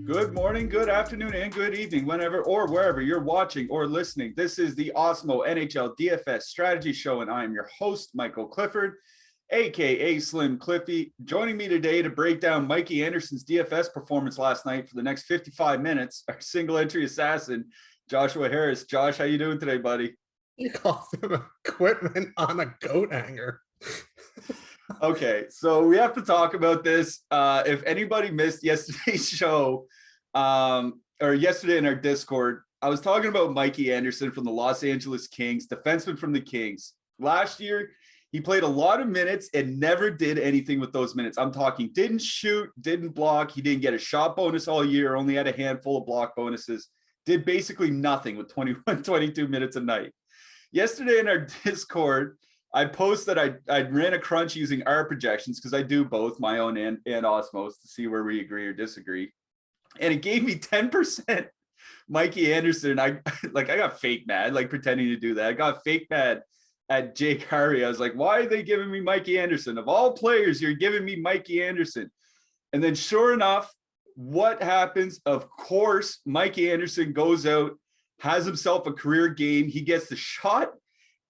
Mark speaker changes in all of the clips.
Speaker 1: Good morning, good afternoon, and good evening, whenever or wherever you're watching or listening. This is the Awesemo NHL DFS Strategy Show, and I am your host, Michael Clifford, aka Slim Cliffy. Joining me today to break down Mikey Anderson's DFS performance last night for the next 55 minutes, our single entry assassin, Joshua Harris. Josh, how you doing today, buddy?
Speaker 2: You call them equipment on a goat hanger.
Speaker 1: Okay, so we have to talk about this. If anybody missed yesterday's show, or yesterday in our Discord, I was talking about Mikey Anderson from the Los Angeles Kings, defenseman from the Kings. Last year, he played a lot of minutes and never did anything with those minutes. I'm talking didn't shoot, didn't block. He didn't get a shot bonus all year, only had a handful of block bonuses. Did basically nothing with 21, 22 minutes a night. Yesterday in our Discord, I posted that I ran a crunch using our projections because I do both my own and Awesemo's to see where we agree or disagree. And it gave me 10% Mikey Anderson. I got fake mad, like pretending to do that. I got fake mad at Jake Harry. I was like, why are they giving me Mikey Anderson? Of all players, you're giving me Mikey Anderson. And then sure enough, what happens? Of course, Mikey Anderson goes out, has himself a career game. He gets the shot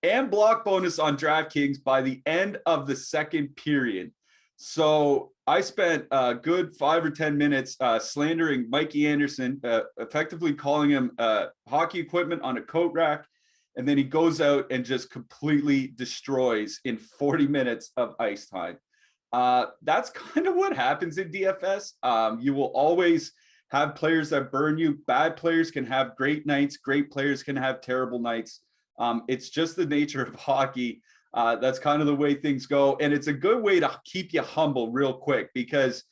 Speaker 1: and block bonus on DraftKings by the end of the second period. So I spent a good 5 or 10 minutes slandering Mikey Anderson, effectively calling him hockey equipment on a coat rack. And then he goes out and just completely destroys in 40 minutes of ice time. That's kind of what happens in DFS. You will always have players that burn you. Bad players can have great nights. Great players can have terrible nights. It's just the nature of hockey. That's kind of the way things go. And it's a good way to keep you humble real quick because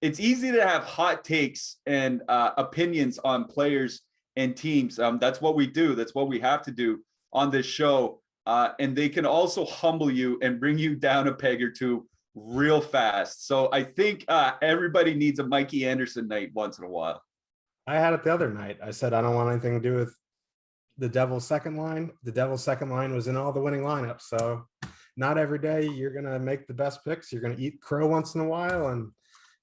Speaker 1: it's easy to have hot takes and opinions on players and teams. That's what we do. That's what we have to do on this show. And they can also humble you and bring you down a peg or two real fast. So I think everybody needs a Mikey Anderson night once in a while.
Speaker 2: I had it the other night. I said, I don't want anything to do with the Devil's second line. The Devil's second line was in all the winning lineups. So not every day you're going to make the best picks. You're going to eat crow once in a while. And,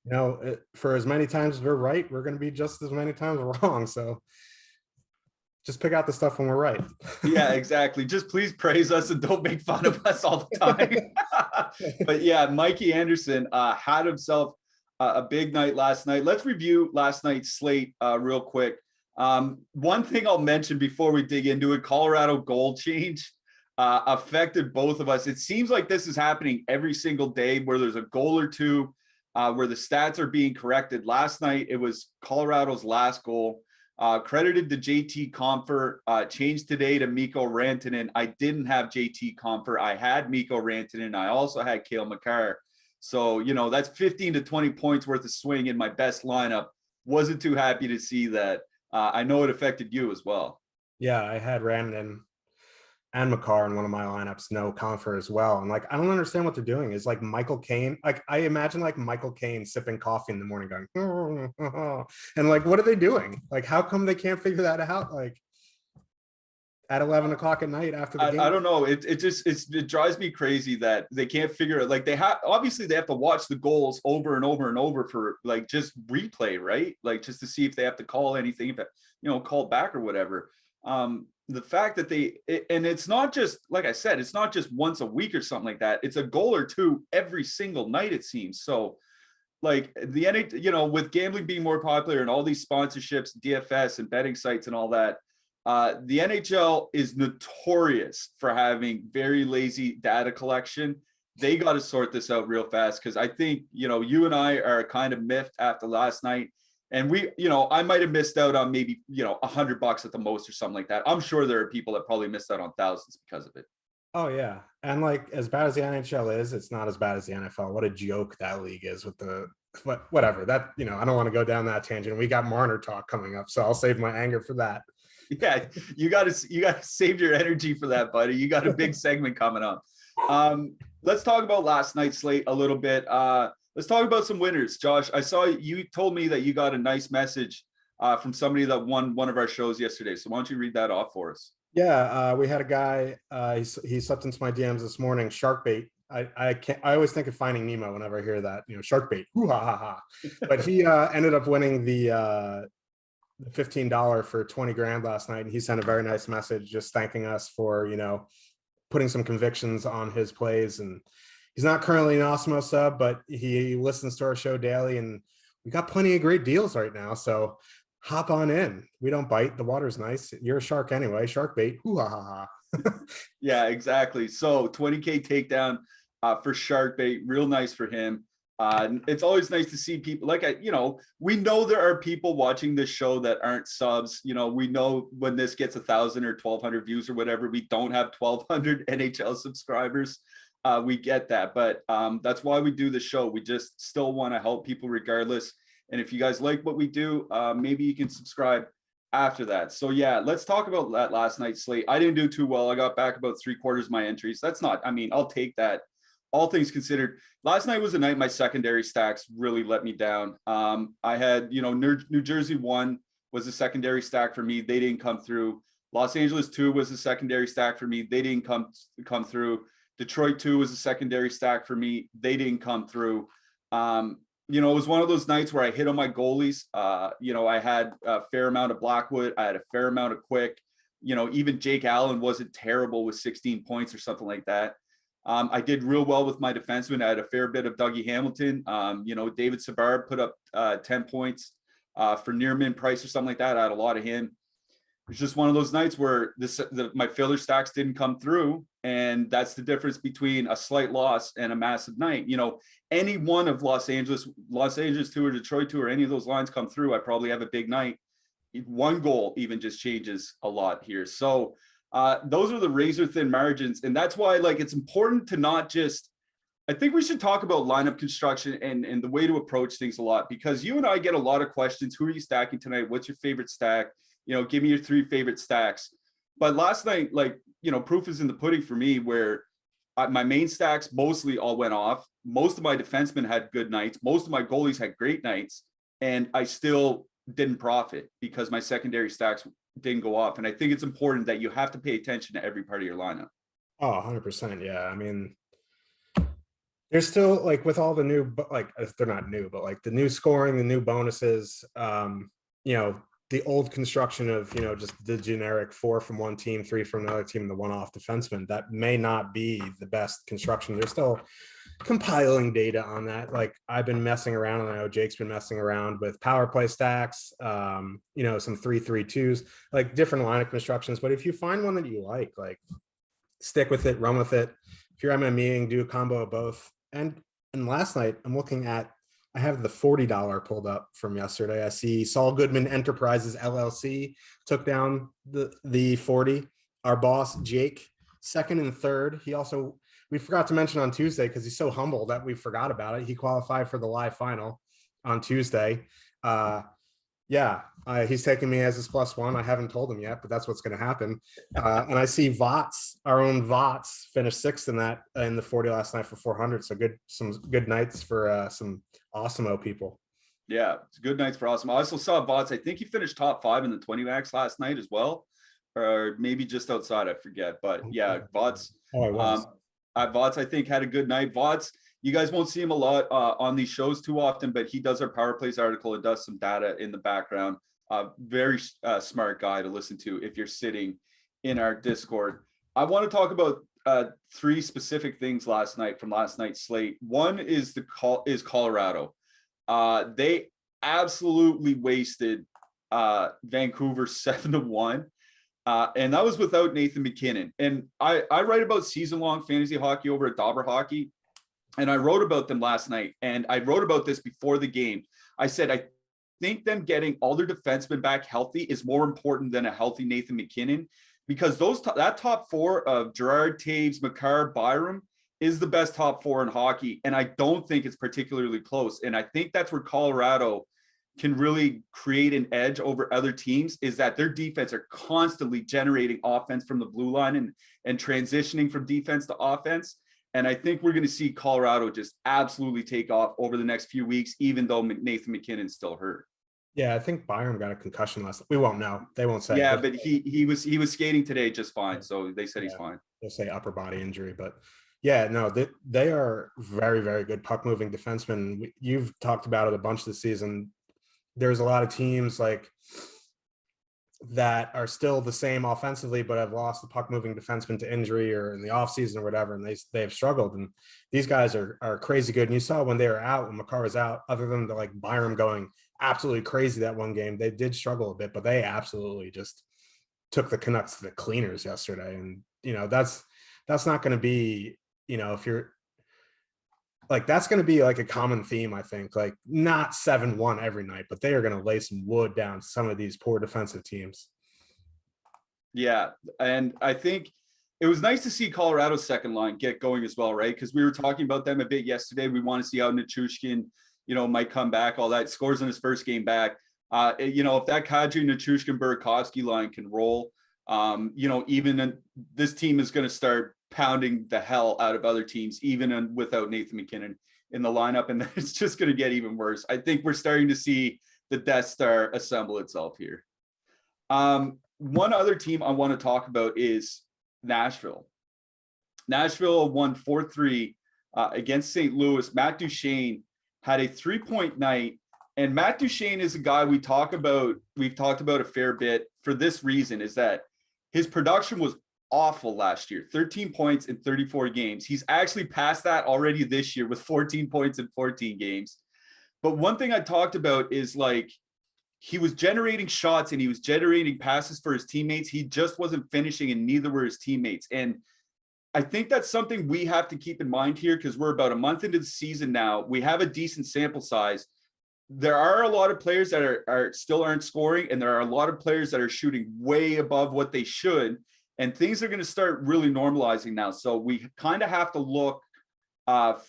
Speaker 2: you know, for as many times as we're right, we're going to be just as many times wrong. So just pick out the stuff when we're right.
Speaker 1: Yeah, exactly. Just please praise us and don't make fun of us all the time. But yeah, Mikey Anderson had himself a big night last night. Let's review last night's slate real quick. One thing I'll mention before we dig into it, Colorado goal change affected both of us. It seems like this is happening every single day where there's a goal or two where the stats are being corrected. Last night, it was Colorado's last goal. Credited to JT Compher, changed today to Mikko Rantanen. I didn't have JT Compher. I had Mikko Rantanen. I also had Cale Makar. So, you know, that's 15 to 20 points worth of swing in my best lineup. Wasn't too happy to see that. I know it affected you as well.
Speaker 2: Yeah, I had Rantanen and Makar in one of my lineups, no Compher as well. And like, I don't understand what they're doing. Is like Michael Caine. Like I imagine like Michael Caine sipping coffee in the morning going, and like, what are they doing? Like, how come they can't figure that out? Like at 11 o'clock at night after the game.
Speaker 1: I don't know. It drives me crazy that they can't figure it. Like they have, obviously they have to watch the goals over and over and over for like just replay, right? Like just to see if they have to call anything, if you know, call back or whatever. The fact that and it's not just, like I said, it's not just once a week or something like that. It's a goal or two every single night, it seems. So like the NHL, you know, with gambling being more popular and all these sponsorships, DFS and betting sites and all that, the NHL is notorious for having very lazy data collection. They got to sort this out real fast because I think, you know, you and I are kind of miffed after last night. And we, you know, I might have missed out on maybe, you know, $100 at the most or something like that. I'm sure there are people that probably missed out on thousands because of it.
Speaker 2: Oh yeah. And like, as bad as the NHL is, it's not as bad as the NFL. What a joke that league is with the, whatever that, you know, I don't want to go down that tangent. We got Marner talk coming up, so I'll save my anger for that.
Speaker 1: Yeah. You got to save your energy for that, buddy. You got a big segment coming up. Let's talk about last night's slate a little bit. Let's talk about some winners. Josh, I saw you told me that you got a nice message from somebody that won one of our shows yesterday. So why don't you read that off for us?
Speaker 2: Yeah, we had a guy, he slept into my DMs this morning, Sharkbait I can't. I always think of Finding Nemo whenever I hear that. Shark bait. Hoo ha ha ha. But he ended up winning the $15 for 20 grand last night, and he sent a very nice message just thanking us for putting some convictions on his plays. And he's not currently an Awesemo sub, but he listens to our show daily, and we got plenty of great deals right now. So hop on in. We don't bite. The water's nice. You're a shark anyway. Shark bait. Hoo ha ha ha.
Speaker 1: Yeah, exactly. So 20K takedown for shark bait. Real nice for him. It's always nice to see people we know there are people watching this show that aren't subs. We know when this gets 1,000 or 1,200 views or whatever, we don't have 1,200 NHL subscribers. We get that, but that's why we do the show. We just still want to help people regardless. And if you guys like what we do, maybe you can subscribe after that. So yeah, let's talk about that last night's slate. I didn't do too well. I got back about 3/4 of my entries. I'll take that. All things considered, last night was a night my secondary stacks really let me down. I had, New Jersey 1 was a secondary stack for me. They didn't come through. Los Angeles 2 was a secondary stack for me. They didn't come through. Detroit 2 was a secondary stack for me. They didn't come through. It was one of those nights where I hit on my goalies. I had a fair amount of Blackwood. I had a fair amount of Quick. Even Jake Allen wasn't terrible with 16 points or something like that. I did real well with my defensemen. I had a fair bit of Dougie Hamilton. David Savard put up 10 points for Nearman Price or something like that. I had a lot of him. It's just one of those nights where my filler stacks didn't come through. And that's the difference between a slight loss and a massive night. Any one of Los Angeles 2 or Detroit 2 or any of those lines come through, I probably have a big night. One goal even just changes a lot here. So those are the razor thin margins. And that's why it's important to not just, I think we should talk about lineup construction and the way to approach things a lot, because you and I get a lot of questions. Who are you stacking tonight? What's your favorite stack? Give me your 3 favorite stacks. But last night, proof is in the pudding for me, where my main stacks mostly all went off. Most of my defensemen had good nights. Most of my goalies had great nights. And I still didn't profit because my secondary stacks didn't go off. And I think it's important that you have to pay attention to every part of your lineup.
Speaker 2: Oh, 100%. Yeah. I mean, there's still with all the new, they're not new, but the new scoring, the new bonuses, the old construction of, just the generic 4 from one team, 3 from another team, the one-off defenseman, that may not be the best construction. They're still compiling data on that. I've been messing around, and I know Jake's been messing around with power play stacks, some 3-3-2s, different lineup constructions. But if you find one that you like, stick with it, run with it. If you're MMEing, do a combo of both. And last night, I have the $40 pulled up from yesterday. I see Saul Goodman Enterprises LLC took down the 40. Our boss, Jake, second and third. We forgot to mention on Tuesday, because he's so humble that we forgot about it. He qualified for the live final on Tuesday. He's taking me as his +1. I haven't told him yet, but that's what's going to happen. And I see our own Vots, finished 6th in the 40 last night for 400. So some good nights for some Awesemo people.
Speaker 1: Yeah, it's good nights for Awesemo. I also saw Vots. I think he finished top 5 in the 20 max last night as well, or maybe just outside. I forget, but yeah, Vots. Vots, I think, had a good night. Vots, you guys won't see him a lot on these shows too often, but he does our Power Plays article and does some data in the background. Very smart guy to listen to if you're sitting in our Discord. I want to talk about 3 specific things from last night's slate. One is Colorado. They absolutely wasted Vancouver 7-1. And that was without Nathan MacKinnon. And I write about season-long fantasy hockey over at Dauber Hockey. And I wrote about them last night. And I wrote about this before the game. I said, I think them getting all their defensemen back healthy is more important than a healthy Nathan MacKinnon, because that top 4 of Gerard, Taves, Makar, Byram is the best top 4 in hockey. And I don't think it's particularly close. And I think that's where Colorado can really create an edge over other teams, is that their defense are constantly generating offense from the blue line and transitioning from defense to offense. And I think we're going to see Colorado just absolutely take off over the next few weeks, even though Nathan MacKinnon's still hurt.
Speaker 2: Yeah, I think Byram got a concussion last night. We won't know. They won't say.
Speaker 1: Yeah, but he was skating today just fine. So they said he's fine.
Speaker 2: They'll say upper body injury, but Yeah, no, they are very, very good puck moving defensemen. You've talked about it a bunch this season. There's a lot of teams like that are still the same offensively, but have lost the puck moving defenseman to injury or in the offseason or whatever, and they have struggled. And these guys are crazy good. And you saw when they were out, when Makar was out, other than the like Byram going absolutely crazy that one game, they did struggle a bit, but they absolutely just took the Canucks to the cleaners yesterday. And that's not going to be, if you're like, that's going to be like a common theme, I think, like not 7-1 every night, but they are going to lay some wood down to some of these poor defensive teams.
Speaker 1: Yeah. And I think it was nice to see Colorado's second line get going as well, right? Because we were talking about them a bit yesterday. We want to see how Nichushkin, might come back, all that. Scores in his first game back. If that Kadri, Nichushkin, Burakovsky line can roll, even this team is going to start pounding the hell out of other teams, even without Nathan McKinnon in the lineup. And it's just going to get even worse. I think we're starting to see the Death Star assemble itself here. One other team I want to talk about is Nashville. Nashville won 4-3 against St. Louis. Matt Duchene had a 3-point night. And Matt Duchene is a guy we've talked about a fair bit for this reason, is that his production was awful last year, 13 points in 34 games. He's actually passed that already this year with 14 points in 14 games. But one thing I talked about is like, he was generating shots and he was generating passes for his teammates. He just wasn't finishing, and neither were his teammates. And I think that's something we have to keep in mind here, because we're about a month into the season now. We have a decent sample size. There are a lot of players that are still aren't scoring, and there are a lot of players that are shooting way above what they should. And things are going to start really normalizing now. So we kind of have to look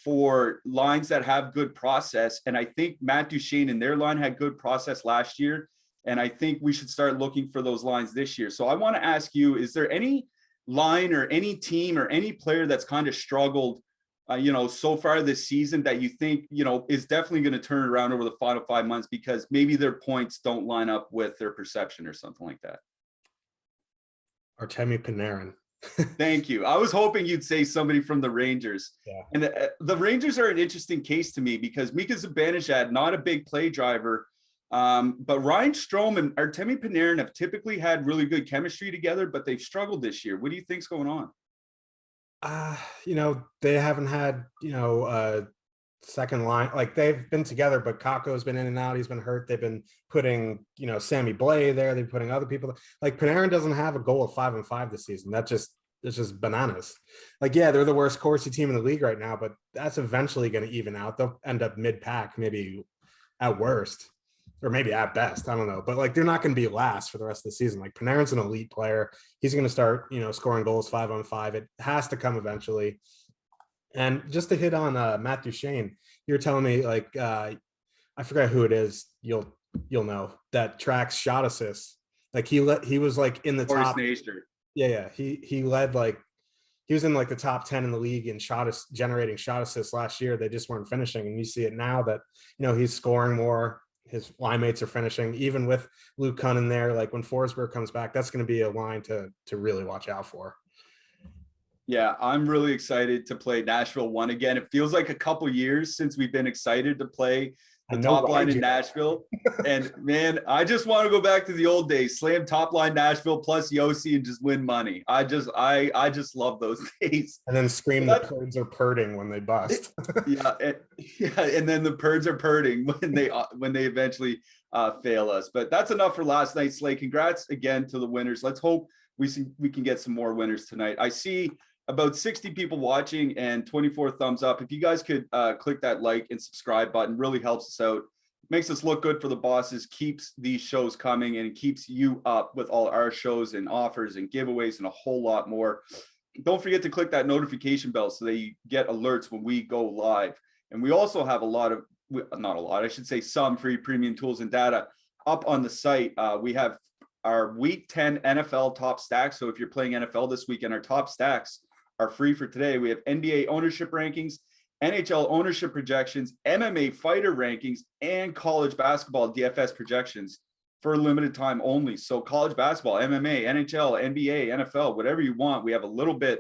Speaker 1: for lines that have good process. And I think Matt Duchene and their line had good process last year. And I think we should start looking for those lines this year. So I want to ask you, is there any line or any team or any player that's kind of struggled, so far this season that you think, is definitely going to turn it around over the final 5 months because maybe their points don't line up with their perception or something like that?
Speaker 2: Artemi Panarin.
Speaker 1: Thank you. I was hoping you'd say somebody from the Rangers.
Speaker 2: Yeah.
Speaker 1: And the Rangers are an interesting case to me because Mika Zibanejad, not a big play driver, but Ryan Strome and Artemi Panarin have typically had really good chemistry together, but they've struggled this year. What do you think's going on?
Speaker 2: They haven't had, second line, like they've been together, but Kakko's been in and out. He's been hurt. They've been putting, Sammy Blais there. They've been putting other people. Like Panarin doesn't have a goal of 5-5 this season. It's just bananas. Like, yeah, they're the worst Corsi team in the league right now, but that's eventually going to even out. They'll end up mid-pack, maybe at worst, or maybe at best. I don't know. But like, they're not going to be last for the rest of the season. Like Panarin's an elite player. He's going to start, scoring goals 5-on-5. It has to come eventually. And just to hit on Matt Duchene, you're telling me like I forgot who it is. You'll know that tracks shot assists. Like he was like in the top. Yeah. He led like he was in like the top 10 in the league in generating shot assists last year. They just weren't finishing, and you see it now that he's scoring more. His line mates are finishing, even with Luke Cunnin there. Like when Forsberg comes back, that's going to be a line to really watch out for.
Speaker 1: Yeah, I'm really excited to play Nashville 1 again. It feels like a couple years since we've been excited to play the top line in Nashville. And man, I just want to go back to the old days, slam top line Nashville plus Yossi and just win money. I just love those days.
Speaker 2: And then scream the Purds are purrding when they bust.
Speaker 1: And then the Purds are purrding when they eventually fail us. But that's enough for last night's slate. Congrats again to the winners. Let's hope we can get some more winners tonight. I see about 60 people watching and 24 thumbs up. If you guys could click that like and subscribe button, really helps us out. Makes us look good for the bosses, keeps these shows coming, and it keeps you up with all our shows and offers and giveaways and a whole lot more. Don't forget to click that notification bell so that you get alerts when we go live. And we also have some free premium tools and data up on the site. We have our week 10 NFL top stacks. So if you're playing NFL this weekend, our top stacks are free for today. We have NBA ownership rankings, NHL ownership projections, MMA fighter rankings, and college basketball DFS projections for a limited time only. So college basketball, MMA, NHL, NBA, NFL, whatever you want. We have a little bit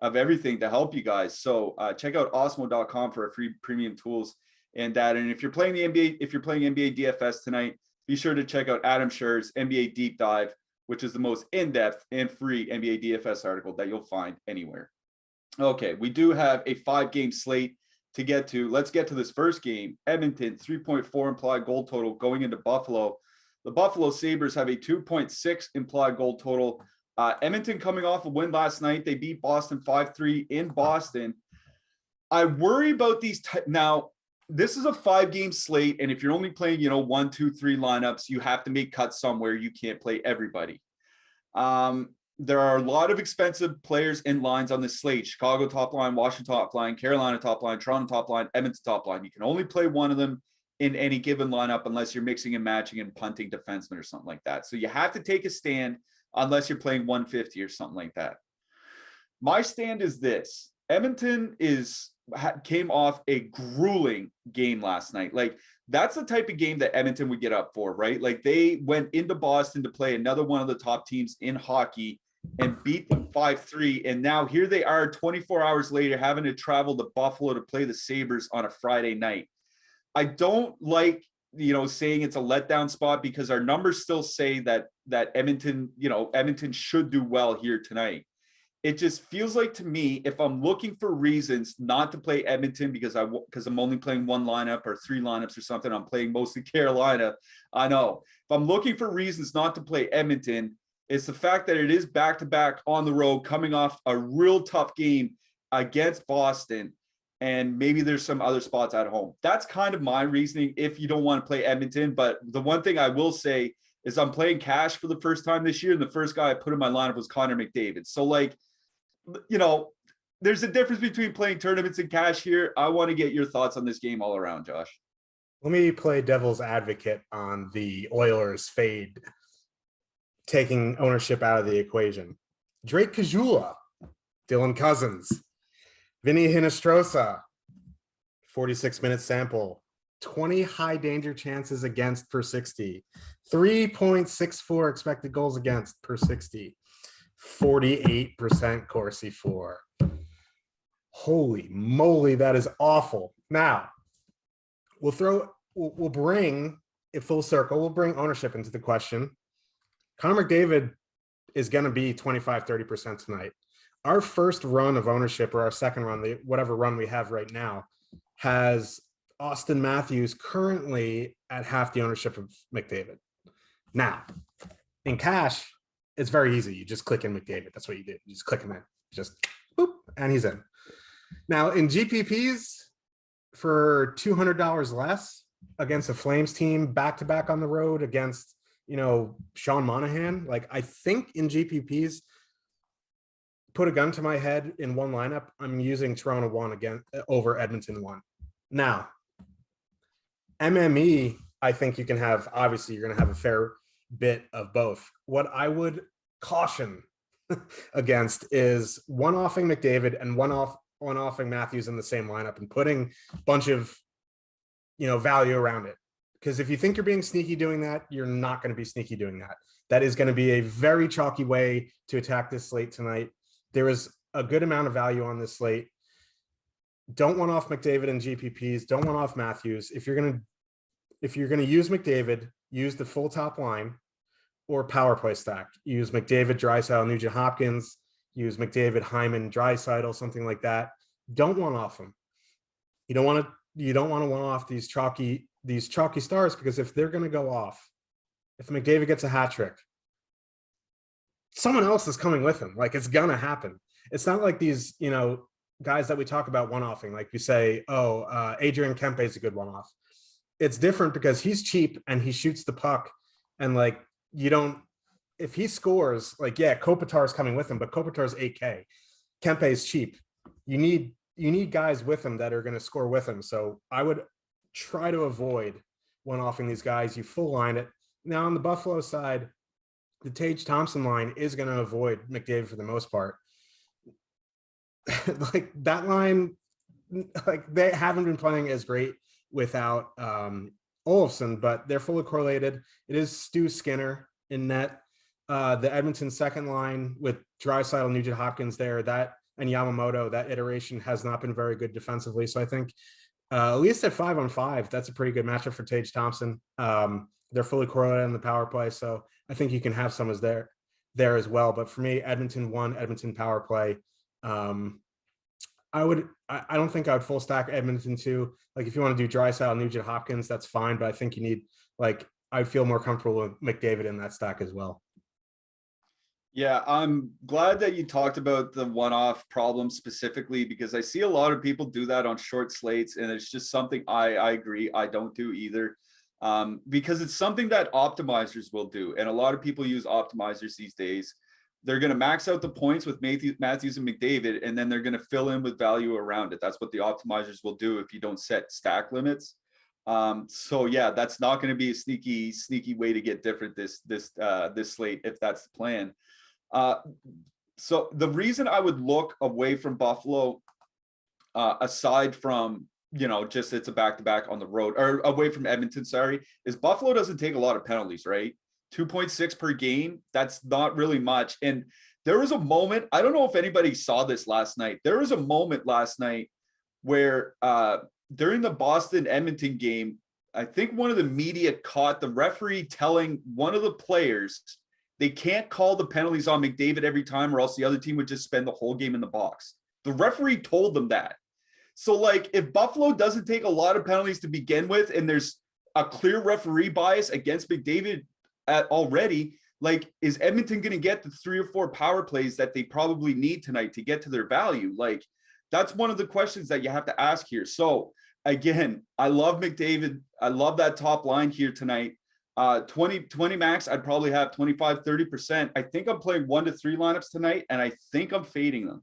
Speaker 1: of everything to help you guys. So check out awesemo.com for a free premium tools and data. And if you're playing the NBA, if you're playing NBA DFS tonight, be sure to check out Adam Scher's NBA Deep Dive, which is the most in-depth and free NBA DFS article that you'll find anywhere. Okay, we do have a 5-game slate to get to. Let's get to this first game. Edmonton, 3.4 implied goal total going into Buffalo. The Buffalo Sabres have a 2.6 implied goal total. Edmonton coming off a win last night. They beat Boston 5-3 in Boston. I worry about these. Now, this is a 5-game slate, and if you're only playing, 1, 2, 3 lineups, you have to make cuts somewhere. You can't play everybody. There are a lot of expensive players and lines on this slate. Chicago top line, Washington top line, Carolina top line, Toronto top line, Edmonton top line. You can only play one of them in any given lineup unless you're mixing and matching and punting defensemen or something like that. So you have to take a stand unless you're playing 150 or something like that. My stand is this. Edmonton came off a grueling game last night. Like, that's the type of game that Edmonton would get up for, right? Like, they went into Boston to play another one of the top teams in hockey and beat them 5-3. And now here they are 24 hours later having to travel to Buffalo to play the Sabres on a Friday night. I don't like, saying it's a letdown spot because our numbers still say that Edmonton, Edmonton should do well here tonight. It just feels like to me, if I'm looking for reasons not to play Edmonton because I'm only playing one lineup or 3 lineups or something, I'm playing mostly Carolina. I know. If I'm looking for reasons not to play Edmonton, it's the fact that it is back-to-back on the road, coming off a real tough game against Boston, and maybe there's some other spots at home. That's kind of my reasoning if you don't want to play Edmonton. But the one thing I will say is I'm playing cash for the first time this year, and the first guy I put in my lineup was Connor McDavid. So, there's a difference between playing tournaments and cash here. I want to get your thoughts on this game all around, Josh.
Speaker 2: Let me play devil's advocate on the Oilers fade, taking ownership out of the equation. Drake Caggiula, Dylan Cousins, Vinny Hinostroza, 46-minute sample, 20 high danger chances against per 60, 3.64 expected goals against per 60, 48% Corsi for. Holy moly, that is awful. Now, we'll bring it full circle. We'll bring ownership into the question. Connor McDavid is going to be 25-30% tonight. Our first run of ownership, or our second run, whatever run we have right now, has Austin Matthews currently at half the ownership of McDavid. Now, in cash, it's very easy. You just click in McDavid. That's what you do. You just click him in. Just boop, and he's in. Now, in GPPs, for $200 less against a Flames team, back-to-back on the road against, Sean Monahan, I think in GPPs, put a gun to my head in one lineup, I'm using Toronto 1 again over Edmonton 1. Now, MME, I think you can have, obviously you're going to have a fair bit of both. What I would caution against is one-offing McDavid and one-offing Matthews in the same lineup and putting a bunch of, value around it. Because if you think you're being sneaky doing that, you're not going to be sneaky doing that. That is going to be a very chalky way to attack this slate tonight. There is a good amount of value on this slate. Don't one off McDavid and GPPs. Don't one off Matthews. If you're gonna use McDavid, use the full top line or power play stack. Use McDavid, Draisaitl, Nugent Hopkins. Use McDavid, Hyman, Draisaitl, something like that. Don't one off them. You don't want to one off these chalky stars, because if they're going to go off, if McDavid gets a hat trick, someone else is coming with him. It's going to happen. It's not like these, guys that we talk about one-offing. Like you say, Adrian Kempe is a good one-off. It's different because he's cheap and he shoots the puck. And if he scores, Kopitar's coming with him, but Kopitar's 8K. Kempe is cheap. You need guys with him that are going to score with him. So I would try to avoid one-offing these guys. You full line it. Now on the Buffalo side, the Tage Thompson line is going to avoid McDavid for the most part. That line, they haven't been playing as great without Olofsson, but they're fully correlated. It is Stu Skinner in net. The Edmonton second line with Draisaitl, Nugent Hopkins there, that and Yamamoto, that iteration has not been very good defensively. So I think at least at 5-on-5, that's a pretty good matchup for Tage Thompson. They're fully correlated on the power play, so I think you can have some as there as well. But for me, Edmonton 1, Edmonton power play. I don't think I would full stack Edmonton 2. Like if you want to do Draisaitl, Nugent Hopkins, that's fine. But I think you need, like, I feel more comfortable with McDavid in that stack as well.
Speaker 1: Yeah, I'm glad that you talked about the one-off problem specifically, because I see a lot of people do that on short slates, and it's just something I agree I don't do either, because it's something that optimizers will do, and a lot of people use optimizers these days. They're going to max out the points with Matthews and McDavid, and then they're going to fill in with value around it. That's what the optimizers will do if you don't set stack limits. So yeah, that's not going to be a sneaky way to get different this slate if that's the plan. So the reason I would look away from Buffalo, aside from, just it's a back-to-back on the road, or away from Edmonton, sorry, is Buffalo doesn't take a lot of penalties, right? 2.6 per game. That's not really much. And there was a moment, I don't know if anybody saw this last night. There was a moment last night where during the Boston-Edmonton game, I think one of the media caught the referee telling one of the players they can't call the penalties on McDavid every time, or else the other team would just spend the whole game in the box. The referee told them that. So, like, if Buffalo doesn't take a lot of penalties to begin with, and there's a clear referee bias against McDavid already, like, is Edmonton going to get the 3 or 4 power plays that they probably need tonight to get to their value? Like, that's one of the questions that you have to ask here. So, again, I love McDavid. I love that top line here tonight. 20 max, I'd probably have 25-30%. I think I'm playing 1 to 3 lineups tonight, and I think I'm fading them.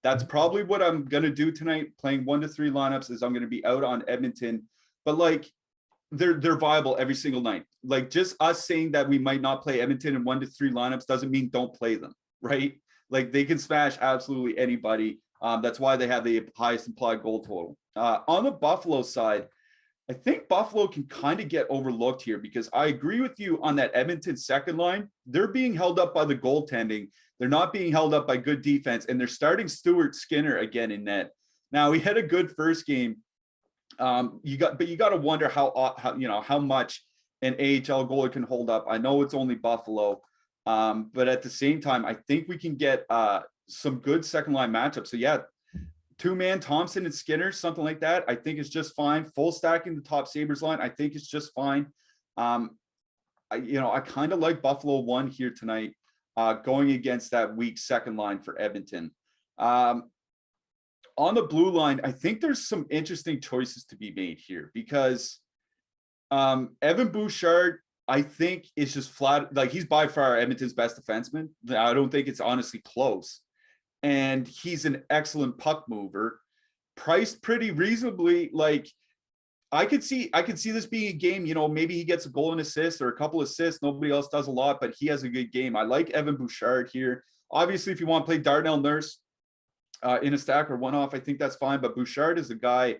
Speaker 1: That's probably what I'm going to do tonight. Playing 1 to 3 lineups is I'm going to be out on Edmonton, but like they're viable every single night. Like, just us saying that we might not play Edmonton in 1 to 3 lineups doesn't mean don't play them, right? Like, they can smash absolutely anybody. That's why they have the highest implied goal total. On the Buffalo side, I think Buffalo can kind of get overlooked here, because I agree with you on that Edmonton second line. They're being held up by the goaltending. They're not being held up by good defense, and they're starting Stuart Skinner again in net. Now, he had a good first game. You got to wonder how much an AHL goalie can hold up. I know it's only Buffalo, but at the same time, I think we can get some good second line matchups. So yeah, 2-man Thompson and Skinner, something like that, I think is just fine. Full stacking the top Sabres line, I think it's just fine. I kind of like Buffalo 1 here tonight, going against that weak second line for Edmonton. On the blue line, I think there's some interesting choices to be made here, because Evan Bouchard, I think, is just flat. Like, he's by far Edmonton's best defenseman. I don't think it's honestly close. And he's an excellent puck mover, priced pretty reasonably. Like, I could see this being a game, maybe he gets a goal and assist or a couple assists. Nobody else does a lot, but he has a good game. I like Evan Bouchard here. Obviously, if you want to play Darnell Nurse in a stack or one-off, I think that's fine. But Bouchard is the guy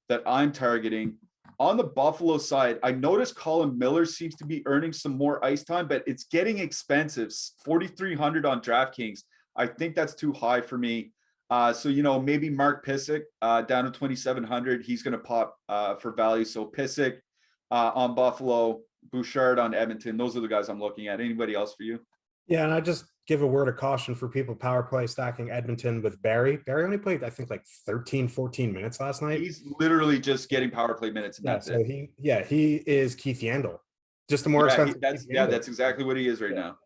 Speaker 1: that I'm targeting. On the Buffalo side, I noticed Colin Miller seems to be earning some more ice time, but it's getting expensive. 4,300 on DraftKings. I think that's too high for me. So, maybe Mark Pysyk down to 2,700. He's going to pop for value. So Pysyk on Buffalo, Bouchard on Edmonton. Those are the guys I'm looking at. Anybody else for you?
Speaker 2: Yeah, and I just give a word of caution for people power play stacking Edmonton with Barry. Barry only played, I think, like 13, 14 minutes last night.
Speaker 1: He's literally just getting power play minutes, and that's it.
Speaker 2: He is Keith Yandel. Just a more expensive.
Speaker 1: That's exactly what he is right now.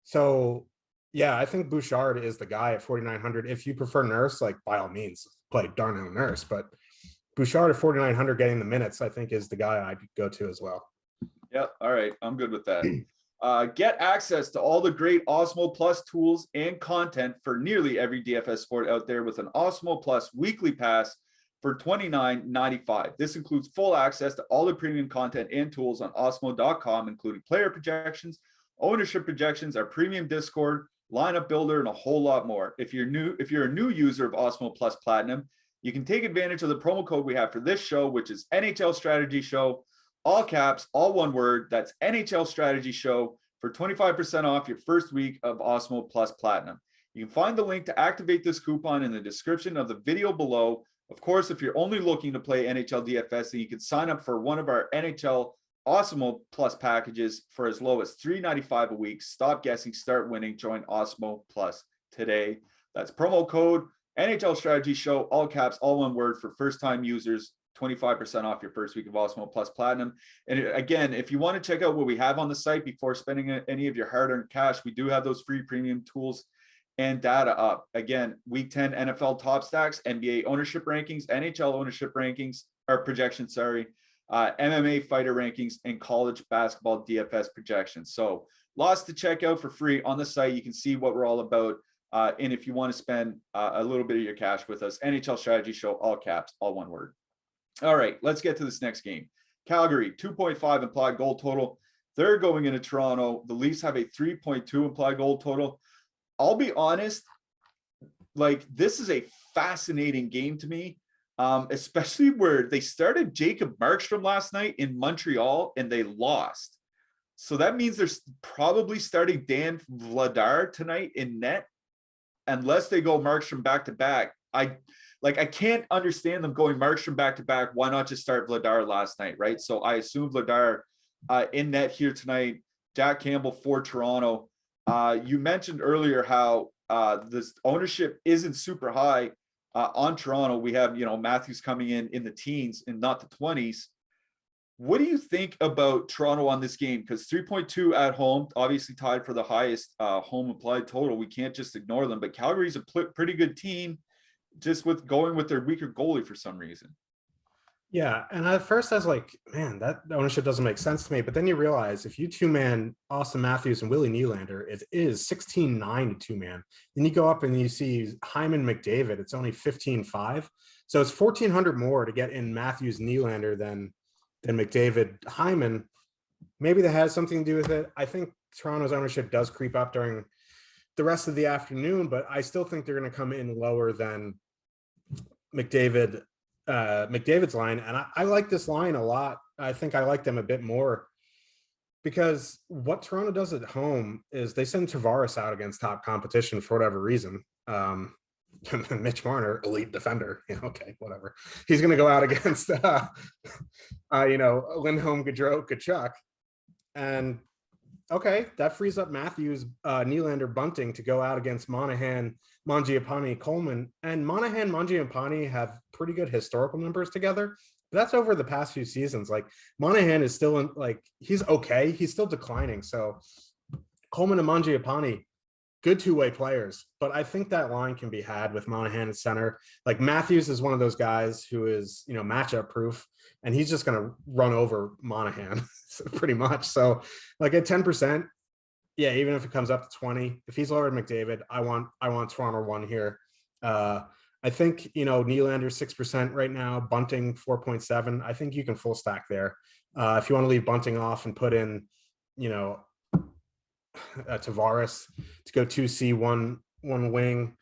Speaker 2: So yeah, I think Bouchard is the guy at 4,900. If you prefer Nurse, like, by all means, play Darnell Nurse. But Bouchard at 4,900 getting the minutes, I think, is the guy I'd go to as well.
Speaker 1: Yeah, all right. I'm good with that. Get access to all the great Awesemo Plus tools and content for nearly every DFS sport out there with an Awesemo Plus weekly pass for $29.95. This includes full access to all the premium content and tools on Awesemo.com, including player projections, ownership projections, our premium Discord, lineup builder, and a whole lot more. If you're a new user of Awesemo Plus Platinum, you can take advantage of the promo code we have for this show, which is NHL Strategy Show, all caps, all one word. That's NHL Strategy Show for 25% off your first week of Awesemo Plus Platinum. You can find the link to activate this coupon in the description of the video below. Of course, if you're only looking to play NHL DFS, then you can sign up for one of our NHL Awesemo Plus packages for as low as $3.95 a week. Stop guessing, start winning. Join Awesemo Plus today. That's promo code NHL Strategy Show, all caps, all one word, for first-time users. 25% off your first week of Awesemo Plus Platinum. And again, if you want to check out what we have on the site before spending any of your hard-earned cash, we do have those free premium tools and data up. Again, week 10 NFL top stacks, NBA ownership rankings, NHL ownership rankings, or projections, MMA fighter rankings, and college basketball DFS projections. So lots to check out for free on the site. You can see what we're all about. And if you want to spend a little bit of your cash with us, NHL Strategy Show, all caps, all one word. All right, let's get to this next game. Calgary, 2.5 implied goal total. They're going into Toronto. The Leafs have a 3.2 implied goal total. I'll be honest, like, this is a fascinating game to me, especially where they started Jacob Markstrom last night in Montreal and they lost. So that means they're probably starting Dan Vladar tonight in net, unless they go Markstrom back-to-back. I can't understand them going Markstrom back-to-back. Why not just start Vladar last night, right? So I assume Vladar in net here tonight. Jack Campbell for Toronto. You mentioned earlier how this ownership isn't super high on Toronto. We have, Matthews coming in the teens and not the 20s. What do you think about Toronto on this game? Because 3.2 at home, obviously tied for the highest home implied total. We can't just ignore them. But Calgary's a pretty good team, just with going with their weaker goalie for some reason.
Speaker 2: Yeah, and at first I was like, man, that ownership doesn't make sense to me. But then you realize if you two-man Austin Matthews and Willie Nylander, it is 16-9 to two-man. Then you go up and you see Hyman McDavid, it's only 15-5. So it's 1,400 more to get in Matthews Nylander than McDavid Hyman. Maybe that has something to do with it. I think Toronto's ownership does creep up during the rest of the afternoon, but I still think they're going to come in lower than McDavid's line. And I like this line a lot. I think I like them a bit more because what Toronto does at home is they send Tavares out against top competition for whatever reason. Mitch Marner, elite defender. Okay, whatever. He's going to go out against, Lindholm, Gaudreau, Tkachuk. And okay, that frees up Matthews, Nylander, Bunting to go out against Monahan, Mangiapane, Coleman. And Monahan, Mangiapane have pretty good historical numbers together. But that's over the past few seasons. Like, Monahan is still he's okay. He's still declining. So Coleman and Mangiapane, good two-way players. But I think that line can be had with Monahan at center. Like, Matthews is one of those guys who is, matchup proof. And he's just going to run over Monahan pretty much. So like at 10%, yeah, even if it comes up to 20, if he's lower than McDavid, I want Toronto 1 here. I think, Nylander 6% right now, Bunting 4.7. I think you can full stack there. If you want to leave Bunting off and put in, Tavares to go 2C, one wing,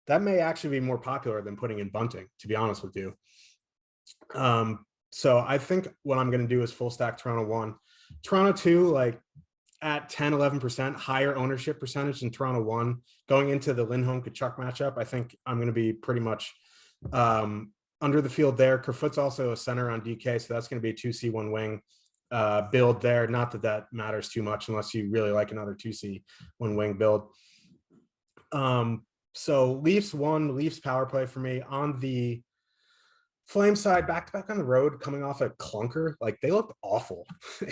Speaker 2: that may actually be more popular than putting in Bunting, to be honest with you. So I think what I'm going to do is full stack Toronto 1. Toronto 2, like at 10, 11%, higher ownership percentage than Toronto 1. Going into the Lindholm Tkachuk matchup, I think I'm going to be pretty much under the field there. Kerfoot's also a center on DK, so that's going to be a 2C, 1 wing build there. Not that matters too much unless you really like another 2C, 1 wing build. So Leafs 1, Leafs power play for me. On the Flame side, back-to-back on the road, coming off a clunker. Like, they looked awful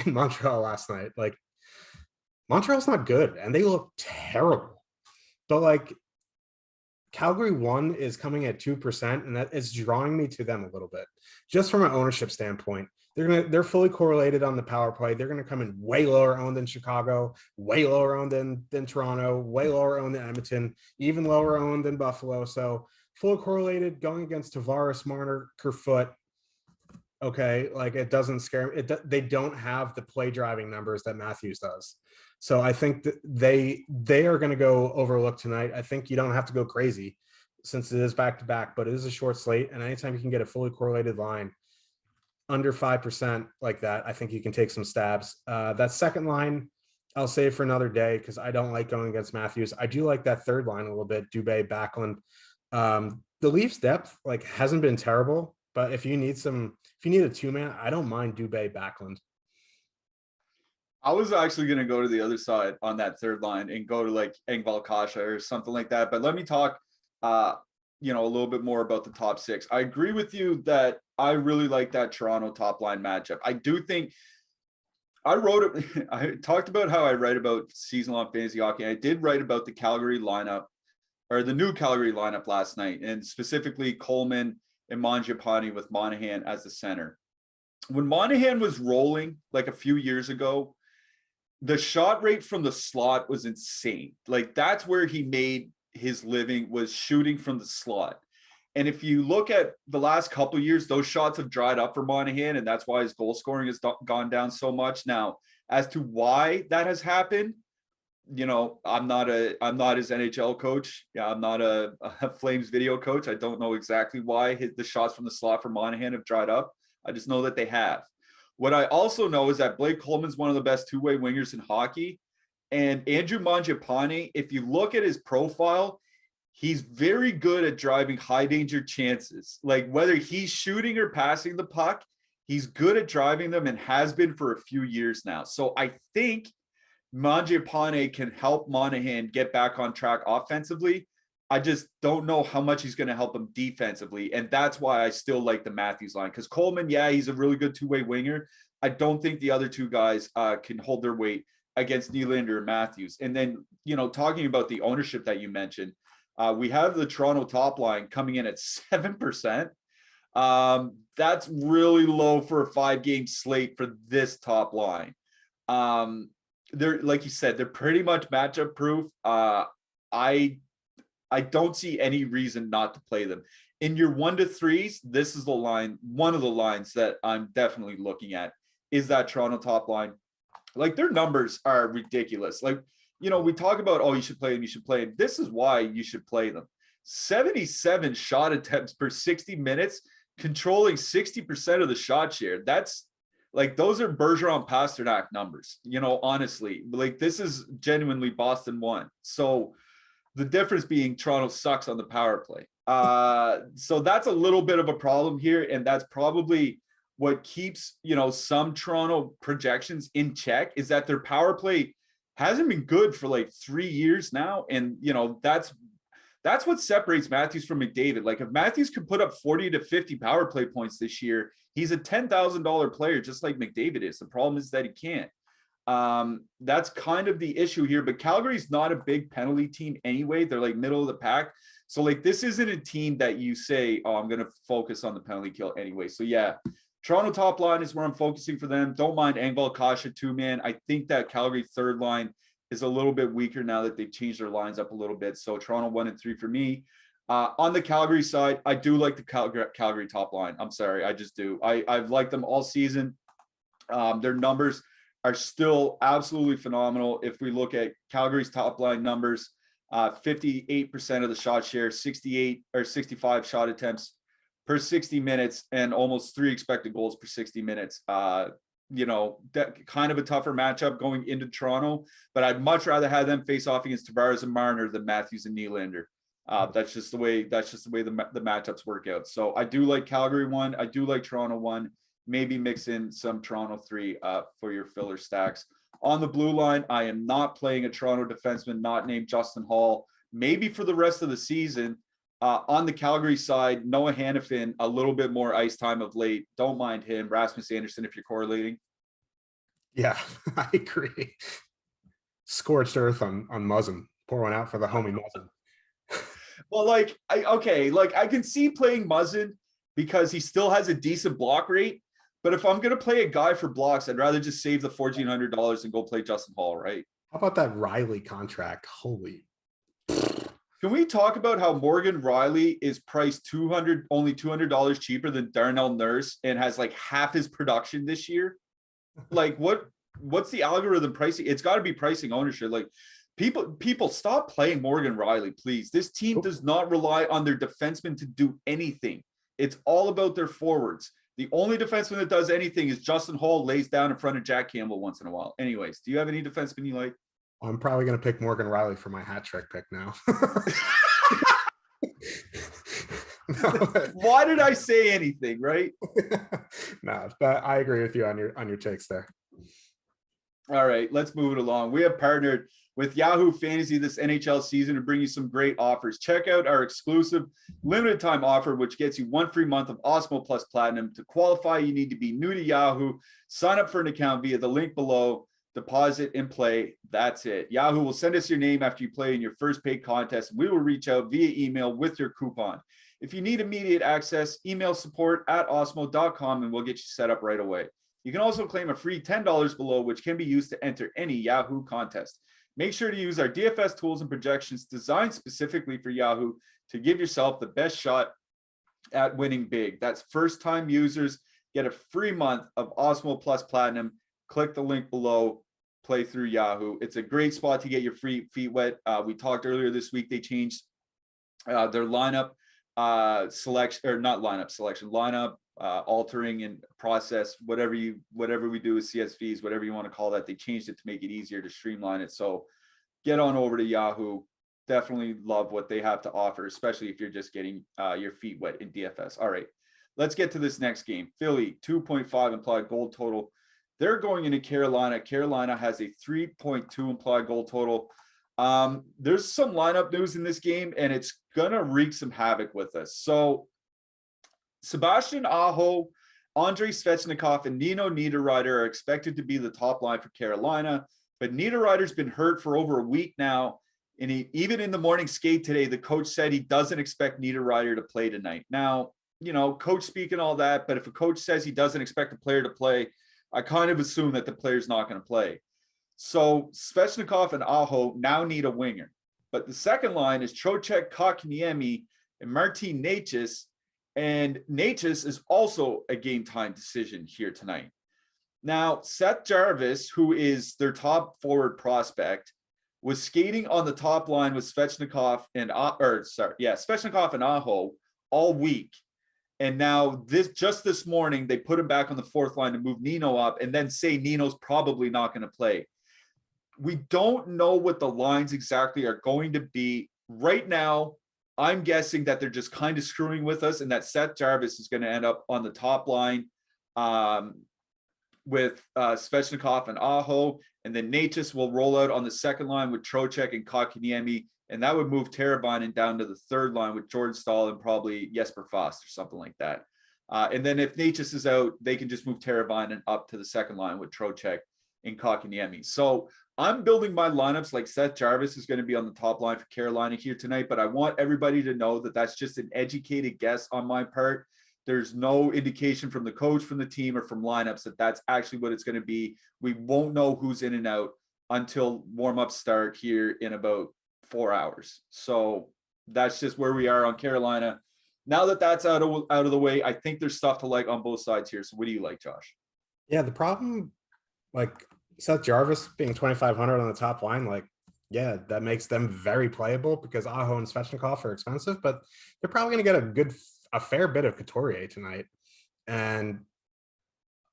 Speaker 2: in Montreal last night. Like, Montreal's not good, and they look terrible. But, like, Calgary 1 is coming at 2%, and that is drawing me to them a little bit. Just from an ownership standpoint, they're fully correlated on the power play. They're going to come in way lower owned than Chicago, way lower owned than Toronto, way lower owned than Edmonton, even lower owned than Buffalo. So fully correlated, going against Tavares, Marner, Kerfoot. Okay, like, it doesn't scare me. They don't have the play driving numbers that Matthews does. So I think that they are going to go overlook tonight. I think you don't have to go crazy since it is back-to-back, but it is a short slate. And anytime you can get a fully correlated line under 5% like that, I think you can take some stabs. That second line, I'll save for another day because I don't like going against Matthews. I do like that third line a little bit, Dubé, Backlund. The Leafs depth like hasn't been terrible, but if you need a two-man, I don't mind Dubé, Backlund.
Speaker 1: I was actually going to go to the other side on that third line and go to like Engvall Kasha or something like that. But let me talk, a little bit more about the top six. I agree with you that I really like that Toronto top line matchup. I do think I wrote it. I talked about how I write about season long fantasy hockey. I did write about the Calgary lineup or the new Calgary lineup last night, and specifically Coleman and Mangiapane with Monahan as the center. When Monahan was rolling like a few years ago, the shot rate from the slot was insane. Like that's where he made his living, was shooting from the slot. And if you look at the last couple of years, those shots have dried up for Monahan, and that's why his goal scoring has gone down so much. Now, as to why that has happened, I'm not his NHL coach. Yeah, I'm not a Flames video coach. I don't know exactly why the shots from the slot for Monahan have dried up. I just know that they have. What I also know is that Blake Coleman's one of the best two-way wingers in hockey. And Andrew Mangiapane, if you look at his profile, he's very good at driving high danger chances. Like whether he's shooting or passing the puck, he's good at driving them and has been for a few years now. So I think Mangiapane can help Monahan get back on track offensively. I just don't know how much he's going to help him defensively. And that's why I still like the Matthews line. Because Coleman, yeah, he's a really good two-way winger. I don't think the other two guys can hold their weight against Nylander and Matthews. And then, talking about the ownership that you mentioned, we have the Toronto top line coming in at 7%. That's really low for a 5-game slate for this top line. They're, like you said, they're pretty much matchup proof. I don't see any reason not to play them. In your 1 to 3s, this is the line, one of the lines that I'm definitely looking at is that Toronto top line. Like their numbers are ridiculous. Like, we talk about, oh, you should play them, you should play them. This is why you should play them. 77 shot attempts per 60 minutes, controlling 60% of the shot share. That's like, those are Bergeron Pasternak numbers, honestly. Like this is genuinely Boston 1. So the difference being Toronto sucks on the power play. So that's a little bit of a problem here. And that's probably what keeps, some Toronto projections in check, is that their power play hasn't been good for like 3 years now. And, that's what separates Matthews from McDavid. Like if Matthews could put up 40 to 50 power play points this year, he's a $10,000 player, just like McDavid is. The problem is that he can't. That's kind of the issue here, but Calgary's not a big penalty team anyway. They're like middle of the pack. So like, this isn't a team that you say, oh, I'm going to focus on the penalty kill anyway. So yeah, Toronto top line is where I'm focusing for them. Don't mind Engvall Kasha 2-man. I think that Calgary third line is a little bit weaker now that they've changed their lines up a little bit. So Toronto 1 and 3 for me. On the Calgary side, I do like the Calgary top line. I'm sorry, I just do. I've liked them all season. Their numbers are still absolutely phenomenal. If we look at Calgary's top line numbers, 58% of the shot share, 68 or 65 shot attempts per 60 minutes, and almost 3 expected goals per 60 minutes. That kind of a tougher matchup going into Toronto, but I'd much rather have them face off against Tavares and Marner than Matthews and Nylander. That's just the way the matchups work out. So I do like Calgary 1. I do like Toronto 1. Maybe mix in some Toronto 3 for your filler stacks. On the blue line, I am not playing a Toronto defenseman not named Justin Hall, maybe for the rest of the season. On the Calgary side, Noah Hannafin, a little bit more ice time of late. Don't mind him. Rasmus Anderson, if you're correlating.
Speaker 2: Yeah, I agree. Scorched earth on Muzzin. Pour one out for the homie Muzzin.
Speaker 1: Well, I can see playing Muzzin because he still has a decent block rate. But if I'm going to play a guy for blocks, I'd rather just save the $1,400 and go play Justin Hall, right?
Speaker 2: How about that Riley contract? Holy.
Speaker 1: Can we talk about how Morgan Riley is priced only $200 cheaper than Darnell Nurse and has like half his production this year? Like what's the algorithm pricing? It's got to be pricing ownership. Like people stop playing Morgan Riley, please. This team does not rely on their defensemen to do anything. It's all about their forwards. The only defenseman that does anything is Justin Hall lays down in front of Jack Campbell once in a while. Anyways, do you have any defensemen you like?
Speaker 2: I'm probably going to pick Morgan Riley for my hat trick pick now.
Speaker 1: No. Why did I say anything, right?
Speaker 2: No, but I agree with you on your takes there.
Speaker 1: All right, let's move it along. We have partnered with Yahoo Fantasy this NHL season to bring you some great offers. Check out our exclusive limited time offer, which gets you 1 free month of Awesemo Plus Platinum. To qualify, you need to be new to Yahoo. Sign up for an account via the link below. Deposit and play. That's it. Yahoo will send us your name after you play in your first paid contest. We will reach out via email with your coupon. If you need immediate access, email support@awesemo.com and we'll get you set up right away. You can also claim a free $10 below, which can be used to enter any Yahoo contest. Make sure to use our DFS tools and projections designed specifically for Yahoo to give yourself the best shot at winning big. That's first-time users get a free month of Awesemo Plus Platinum. Click the link below, play through Yahoo. It's a great spot to get your free feet wet. We talked earlier this week, they changed their lineup selection, or not lineup selection, lineup altering and process, whatever we do with CSVs, whatever you want to call that. They changed it to make it easier to streamline it. So get on over to Yahoo. Definitely love what they have to offer, especially if you're just getting your feet wet in DFS. All right, let's get to this next game. Philly, 2.5 implied goal total. They're going into Carolina. Carolina has a 3.2 implied goal total. There's some lineup news in this game, and it's going to wreak some havoc with us. So Sebastian Aho, Andrei Svechnikov, and Nino Niederreiter are expected to be the top line for Carolina. But Niederreiter's been hurt for over a week now. And even in the morning skate today, the coach said he doesn't expect Niederreiter to play tonight. Now, you know, coach speaking all that, but if a coach says he doesn't expect a player to play, I kind of assume that the player's not going to play. So Svechnikov and Aho now need a winger. But the second line is Trocheck, Kotkaniemi, and Martin Necas. And Necas is also a game time decision here tonight. Now, Seth Jarvis, who is their top forward prospect, was skating on the top line with Svechnikov and Svechnikov and Aho all week. And now this morning, they put him back on the fourth line to move Nino up and then say Nino's probably not going to play. We don't know what the lines exactly are going to be. Right now, I'm guessing that they're just kind of screwing with us and that Seth Jarvis is going to end up on the top line with Svechnikov and Aho. And then Necas will roll out on the second line with Trocheck and Kotkaniemi. And that would move Teravainen down to the third line with Jordan Staal and probably Jesper Fast or something like that. And then if Necas is out, they can just move Teravainen up to the second line with Trocheck and Kotkaniemi. So I'm building my lineups like Seth Jarvis is going to be on the top line for Carolina here tonight, but I want everybody to know that that's just an educated guess on my part. There's no indication from the coach, from the team, or from lineups that that's actually what it's going to be. We won't know who's in and out until warm-ups start here in about 4 hours. So that's just where we are on Carolina. Now that that's out of the way, I think there's stuff to like on both sides here. So what do you like, Josh?
Speaker 2: Yeah, the problem, like Seth Jarvis being 2,500 on the top line, like, yeah, that makes them very playable because Aho and Svechnikov are expensive, but they're probably going to get a fair bit of Couturier tonight. And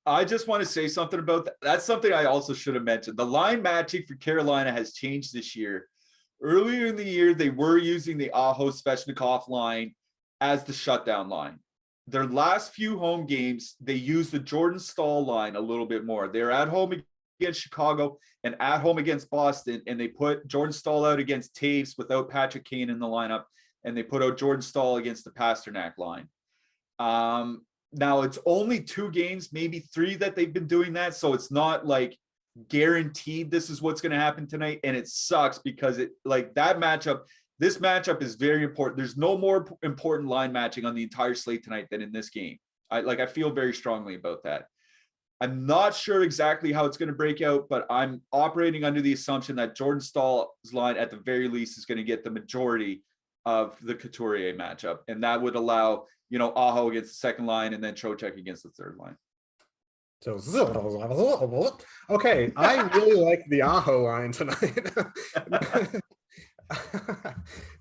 Speaker 1: I just want to say something about that. That's something I also should have mentioned. The line matching for Carolina has changed this year. Earlier in the year, they were using the Aho Svechnikov line as the shutdown line. Their last few home games, they used the Jordan Staal line a little bit more. They're at home against Chicago and at home against Boston, and they put Jordan Staal out against Taves without Patrick Kane in the lineup, and they put out Jordan Staal against the Pasternak line. Now it's only 2 games, maybe 3 that they've been doing that, so it's not like guaranteed this is what's going to happen tonight, and it sucks because it like that matchup. This matchup is very important. There's no more important line matching on the entire slate tonight than in this game. I feel very strongly about that. I'm not sure exactly how it's going to break out, but I'm operating under the assumption that Jordan Staal's line at the very least is going to get the majority of the Couturier matchup. And that would allow, you know, Aho against the second line and then Trocheck against the third line.
Speaker 2: So, okay, I really like the Aho line tonight.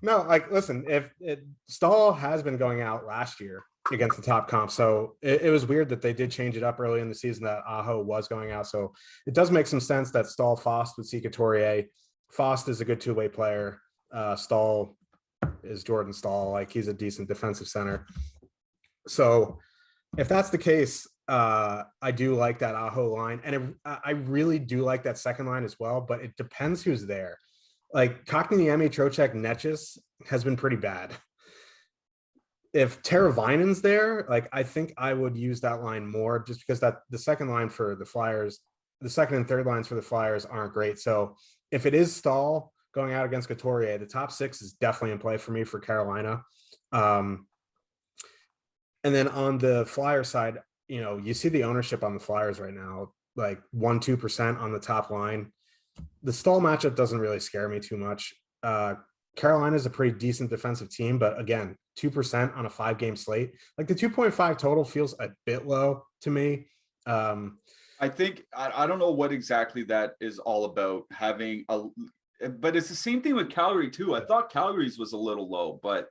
Speaker 2: No, like, listen, if Staal has been going out last year against the top comp. So it was weird that they did change it up early in the season that Aho was going out. So it does make some sense that Stahl Fost would see Couturier. Fost is a good two-way player. Stahl is Jordan Stahl. Like, he's a decent defensive center. So if that's the case, I do like that Aho line. And I really do like that second line as well, but it depends who's there. Like, Kotkaniemi, Trocheck, Netchis has been pretty bad. If Teravainen's there, like, I think I would use that line more, just because that the second line for the Flyers, the second and third lines for the Flyers aren't great. So if it is Stahl going out against Couturier, the top six is definitely in play for me for Carolina. And then on the Flyer side, you know, you see the ownership on the Flyers right now, like 1-2% on the top line. The Stahl matchup doesn't really scare me too much. Carolina is a pretty decent defensive team, but again, 2% on a 5-game slate. Like, the 2.5 total feels a bit low to me.
Speaker 1: I think I don't know what exactly that is all about, having but it's the same thing with Calgary too. I thought Calgary's was a little low, but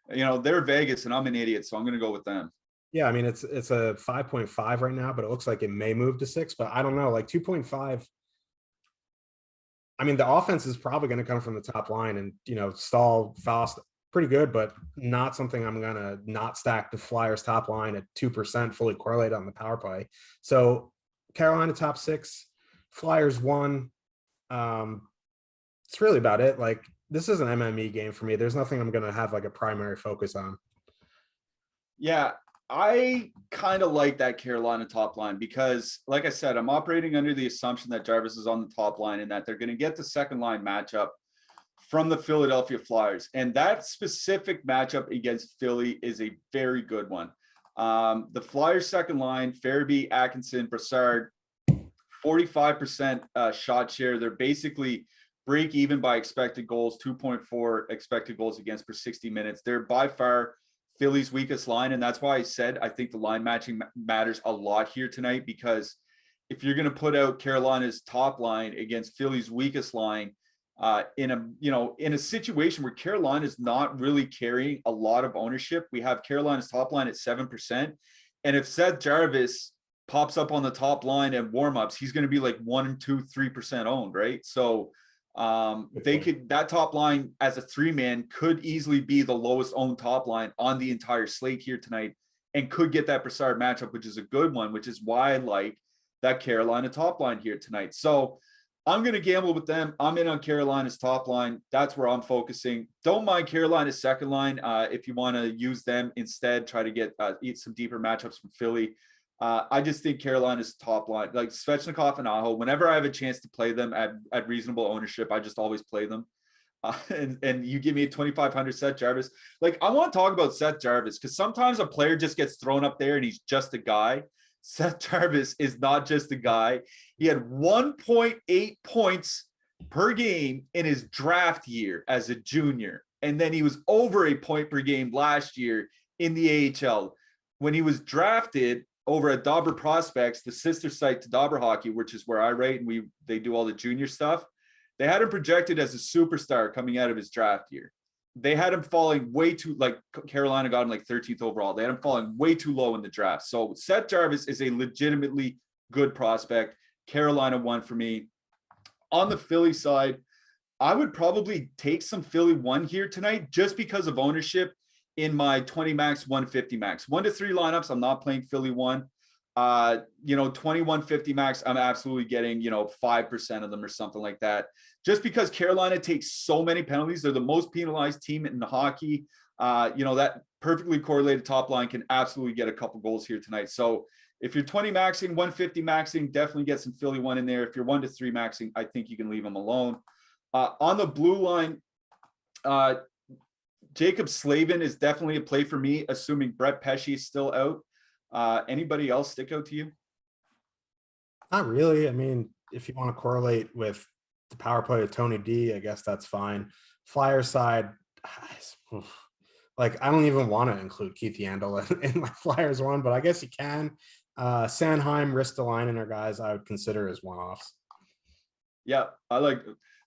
Speaker 1: you know, they're Vegas and I'm an idiot, so I'm going to go with them.
Speaker 2: Yeah, I mean, it's a 5.5 right now, but it looks like it may move to 6, but I don't know, like 2.5. I mean, the offense is probably going to come from the top line, and, you know, Stahl, Faust, pretty good, but not something I'm going to not stack the Flyers top line at 2% fully correlated on the power play. So Carolina top 6, Flyers 1. It's really about it. Like, this is an MME game for me. There's nothing I'm going to have like a primary focus on.
Speaker 1: Yeah, I kind of like that Carolina top line because, like I said, I'm operating under the assumption that Jarvis is on the top line and that they're going to get the second line matchup from the Philadelphia Flyers. And that specific matchup against Philly is a very good one. The Flyers second line, Farabee, Atkinson, Brassard, 45% shot share. They're basically break even by expected goals, 2.4 expected goals against per 60 minutes. They're by far Philly's weakest line. And that's why I said I think the line matching matters a lot here tonight, because if you're going to put out Carolina's top line against Philly's weakest line, in a situation where Carolina is not really carrying a lot of ownership, we have Carolina's top line at 7%. And if Seth Jarvis pops up on the top line at warmups, he's going to be like 1, 2, 3% owned, right? So that top line as a 3-man could easily be the lowest owned top line on the entire slate here tonight, and could get that Brassard matchup, which is a good one, which is why I like that Carolina top line here tonight. So I'm going to gamble with them. I'm in on Carolina's top line. That's where I'm focusing. Don't mind Carolina's second line. If you want to use them instead, try to get eat some deeper matchups from Philly. I just think Carolina's top line, like Svechnikov and Aho, whenever I have a chance to play them at reasonable ownership, I just always play them. And you give me a 2,500 Seth Jarvis. Like, I want to talk about Seth Jarvis because sometimes a player just gets thrown up there and he's just a guy. Seth Jarvis is not just a guy. He had 1.8 points per game in his draft year as a junior. And then he was over a point per game last year in the AHL. When he was drafted over at Dobber Prospects, the sister site to Dobber Hockey, which is where I write and they do all the junior stuff, they had him projected as a superstar coming out of his draft year. They had him falling way too, like Carolina got him like 13th overall. They had him falling way too low in the draft. So Seth Jarvis is a legitimately good prospect. Carolina won for me. On the Philly side, I would probably take some Philly 1 here tonight just because of ownership in my 20 max, 150 max. 1 to 3 lineups, I'm not playing Philly 1. 2150 max, I'm absolutely getting 5% of them or something like that, just because Carolina takes so many penalties. They're the most penalized team in the hockey. That perfectly correlated top line can absolutely get a couple goals here tonight. So if you're 20 maxing, 150 maxing, definitely get some Philly 1 in there. If you're 1 to 3 maxing, I think you can leave them alone. On the blue line, Jacob Slavin is definitely a play for me, assuming Brett Pesce is still out. Anybody else stick out to you?
Speaker 2: Not really. I mean, if you want to correlate with the power play of Tony D, I guess that's fine. Flyer side, like, I don't even want to include Keith Yandel in my Flyers 1, but I guess you can. Sanheim, Ristolainen are guys I would consider as one-offs.
Speaker 1: Yeah, I like